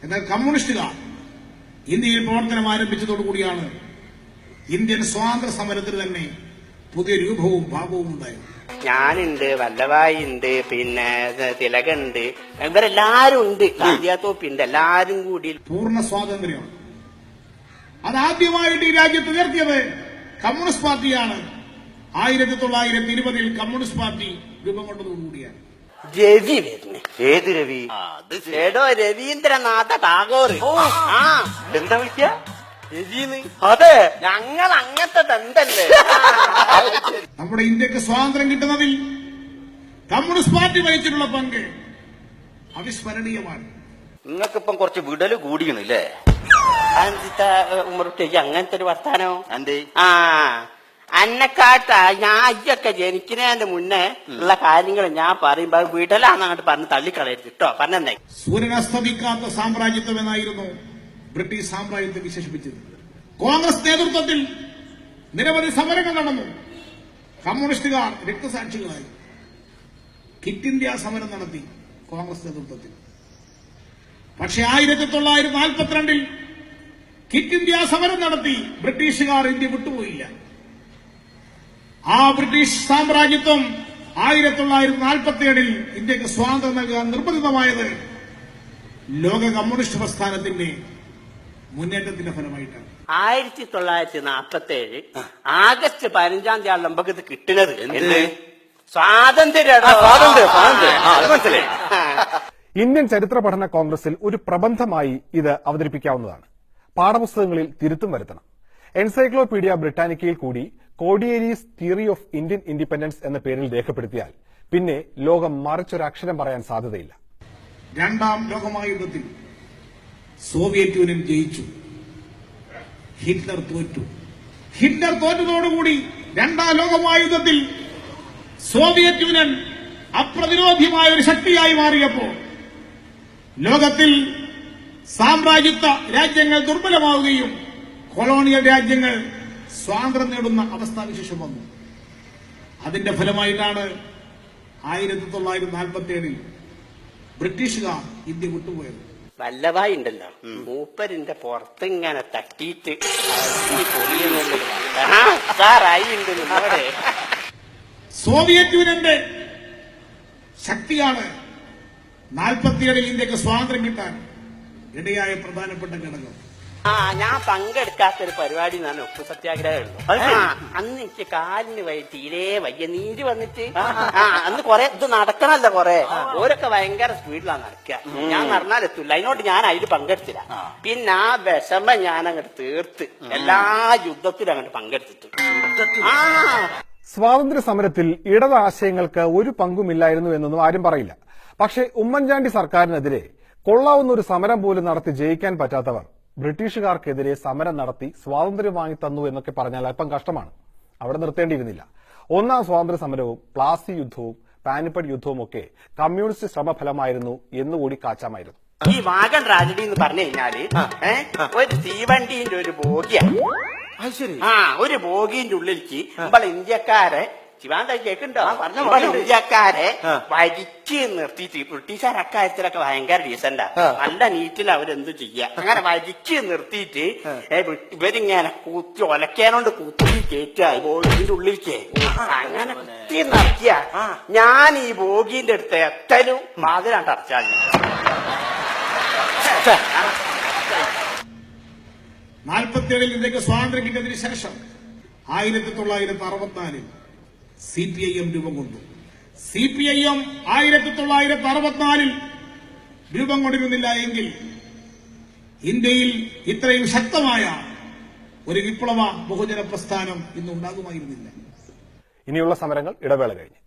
എന്നാൽ കമ്മ്യൂണിസ്റ്റുകാർ ഇന്ത്യയിൽ പ്രവർത്തനം ആരംഭിച്ചതോടുകൂടിയാണ് ഇന്ത്യൻ സ്വാതന്ത്ര്യ സമരത്തിന് തന്നെ പുതിയ രൂപവും ഭാവവും ഉണ്ടായത്. ഞാനുണ്ട്, വല്ലഭായി ഉണ്ട്, പിന്നെ തിലകുണ്ട്, ഇവരെല്ലാരും ഉണ്ട്, കാന്തിയാത്തോപ്പിണ്ട്, എല്ലാരും കൂടി പൂർണ്ണ സ്വാതന്ത്ര്യമാണ്. അതാദ്യമായിട്ട് ഈ രാജ്യത്ത് ഉയർത്തിയത് കമ്മ്യൂണിസ്റ്റ് പാർട്ടിയാണ്. 1920 കമ്മ്യൂണിസ്റ്റ് പാർട്ടി രൂപം കൊണ്ടതോടുകൂടിയാണ്. രവി വരുന്നേ. ഏത് രവി? ഏടോ രവീന്ദ്രനാഥ ടാഗോർ. എന്താ വിളിക്ക? രവിന്ന്? അതെ, ഞങ്ങൾ അങ്ങനത്തെ തന്തല്ലേ. നമ്മുടെ ഇന്ത്യക്ക് സ്വാതന്ത്ര്യം കിട്ടുന്നതിൽ കമ്മ്യൂണിസ്റ്റ് പാർട്ടി വഹിച്ചിട്ടുള്ള പങ്ക് അവിസ്മരണീയമാണ്. നിങ്ങൾക്കിപ്പം കുറച്ച് വിടല് കൂടിയണില്ലേ? ഉമ്മറുട്ടേക്ക് അങ്ങനത്തെ ഒരു വർത്താനോ? അന്നെക്കാട്ട ഞാൻ അയ്യൊക്കെ ജനിക്കുന്നതിന്റെ മുന്നേ ഉള്ള കാര്യങ്ങൾ ഞാൻ പറയുമ്പോ വിടലാന്ന് അങ്ങോട്ട് പറഞ്ഞ് തള്ളിക്കളയരുത് കേട്ടോ. പറഞ്ഞേ. സൂര്യനസ്തമിക്കാത്ത സാമ്രാജ്യത്വം എന്നായിരുന്നു ബ്രിട്ടീഷ് സാമ്രാജ്യത്തെ വിശേഷിപ്പിച്ചത്. കോൺഗ്രസ് നേതൃത്വത്തിൽ നിരവധി സമരങ്ങൾ നടന്നു. കമ്മ്യൂണിസ്റ്റുകാർ രക്തസാക്ഷികളായി. ക്വിറ്റ് ഇന്ത്യ സമരം നടത്തി കോൺഗ്രസ് നേതൃത്വത്തിൽ. പക്ഷെ 1942 ക്വിറ്റ് ഇന്ത്യ സമരം നടത്തി ബ്രിട്ടീഷുകാർ ഇന്ത്യ വിട്ടുപോയില്ല. ആ ബ്രിട്ടീഷ് സാമ്രാജ്യത്വം 1947 ഇന്ത്യക്ക് സ്വാതന്ത്ര്യം നൽകാൻ നിർബന്ധിതമായത് ലോക കമ്മ്യൂണിസ്റ്റ് പ്രസ്ഥാനത്തിന്റെ മുന്നേറ്റത്തിന്റെ ഫലമായിട്ടാണ്. 1947 ആഗസ്റ്റ് 15 നമുക്ക് ഇത് കിട്ടുന്നത് സ്വാതന്ത്ര്യം. ഇന്ത്യൻ ചരിത്ര പഠന കോൺഗ്രസിൽ ഒരു പ്രബന്ധമായി ഇത് അവതരിപ്പിക്കാവുന്നതാണ്. പാഠപുസ്തകങ്ങളിൽ തിരുത്തും വരുത്തണം. എൻസൈക്ലോപീഡിയ ബ്രിട്ടാനിക്കയിൽ കൂടി കോഡിയേരീസ് തിയറി ഓഫ് ഇന്ത്യൻ ഇൻഡിപെൻഡൻസ് എന്ന പേരിൽ രേഖപ്പെടുത്തിയാൽ പിന്നെ ലോകം മറിച്ചൊരക്ഷരം പറയാൻ സാധ്യതയില്ല. രണ്ടാം ലോകമഹായുദ്ധത്തിൽ സോവിയറ്റ് യൂണിയൻ ജയിച്ചു, ഹിറ്റ്ലർ തോറ്റു. ഹിറ്റ്ലർ തോറ്റതോടുകൂടി രണ്ടാം ലോകമഹായുദ്ധത്തിൽ സോവിയറ്റ് യൂണിയൻ അപ്രതിരോധ്യമായ ഒരു ശക്തിയായി മാറിയപ്പോൾ ലോകത്തിൽ സാമ്രാജ്യത്വ രാജ്യങ്ങൾ ദുർബലമാവുകയും കൊളോണിയൽ രാജ്യങ്ങൾ സ്വാതന്ത്ര്യം നേടുന്ന അവസ്ഥാവിശേഷം വന്നു. അതിന്റെ ഫലമായിട്ടാണ് 1947 ബ്രിട്ടീഷുകാർ ഇന്ത്യ വിട്ടുപോയത്. വല്ലഭായി ഉണ്ടല്ലോ, മൂപ്പരിന്റെ പുറത്തിങ്ങനെ തട്ടിയിട്ട് സോവിയറ്റ് യൂണിയന്റെ ശക്തിയാണ് 47 ഇന്ത്യക്ക് സ്വാതന്ത്ര്യം കിട്ടാൻ ഇടയായ പ്രധാനപ്പെട്ട ഘടകം. ഞാൻ പങ്കെടുക്കാത്തൊരു പരിപാടി എന്നാണ് ഉപ്പു സത്യാഗ്രഹം. അന്ന് എനിക്ക് കാലിന് തീരെ വയ്യ, നീര് വന്നിട്ട് അന്ന് കൊറേ ഇത് നടക്കണല്ലോ. കൊറേ ഓരൊക്കെ ഭയങ്കര സ്പീഡിലാണ് നടക്കുക. ഞാൻ നടന്നാലെത്തൂല്ല. അതിനോട് ഞാൻ അതിൽ പങ്കെടുത്തില്ല. പിന്നെ ആ വിഷമം ഞാൻ അങ്ങോട്ട് തീർത്ത് എല്ലാ യുദ്ധത്തിലും അങ്ങോട്ട് പങ്കെടുത്തിട്ട്. സ്വാതന്ത്ര്യ സമരത്തിൽ ഇടത് ആശയങ്ങൾക്ക് ഒരു പങ്കുമില്ലായിരുന്നു എന്നൊന്നും ആരും പറയില്ല. പക്ഷേ ഉമ്മൻചാണ്ടി സർക്കാരിനെതിരെ കൊള്ളാവുന്ന ഒരു സമരം പോലും നടത്തി ജയിക്കാൻ പറ്റാത്തവർ ബ്രിട്ടീഷുകാർക്കെതിരെ സമരം നടത്തി സ്വാതന്ത്ര്യം വാങ്ങിത്തന്നു എന്നൊക്കെ പറഞ്ഞാൽ അല്പം കഷ്ടമാണ്. അവിടെ നിർത്തേണ്ടിയിരുന്നില്ല. ഒന്നാം സ്വാതന്ത്ര്യ സമരവും പ്ലാസി യുദ്ധവും പാനിപ്പട്ട് യുദ്ധവും ഒക്കെ കമ്മ്യൂണിസ്റ്റ് ശ്രമഫലമായിരുന്നു എന്നുകൂടി കാച്ചാമായിരുന്നു. ഈ വാഗൺ ട്രാജഡി എന്ന് പറഞ്ഞു കഴിഞ്ഞാല് ഒരു തീവണ്ടീന്റെ ഒരു ബോഗിയാണ്. ഒരു ബോഗീന്റെ ഉള്ളിലേക്ക് നമ്മളെ ഇന്ത്യക്കാരെ ശിവാന്തായി കേൾക്കുന്നുണ്ടോ? ഇന്ത്യക്കാരെ വരിച്ച് നിർത്തിയിട്ട് ബ്രിട്ടീഷുകാർ അക്കാര്യത്തിലൊക്കെ ഭയങ്കര ഡീസന്റാ. നല്ല നീറ്റിൽ അവരെന്തു ചെയ്യാ. അങ്ങനെ വരിച്ച് നിർത്തിയിട്ട് ഇവരിങ്ങനെ കുത്തി ഒലക്കാനോണ്ട് കുത്തി കയറ്റുക ബോഗീന്റെ ഉള്ളിലേക്ക്. അങ്ങനെ കുത്തി നടത്തിയ ഞാൻ ഈ ബോഗീന്റെ അടുത്ത് എത്തലും മാതിരാണ്ട് അടച്ചാൽ 47 ഇന്ത്യക്ക് സ്വാതന്ത്ര്യം കിട്ടിയതിനു ശേഷം 1964 CPIM രൂപം കൊണ്ടു. CPIM 1964 രൂപം കൊണ്ടിരുന്നില്ല എങ്കിൽ ഇന്ത്യയിൽ ഇത്രയും ശക്തമായ ഒരു വിപ്ലവ ബഹുജന പ്രസ്ഥാനം ഇന്നുണ്ടാകുമായിരുന്നില്ല. ഇനിയുള്ള സമരങ്ങൾ ഇടവേള കഴിഞ്ഞ്.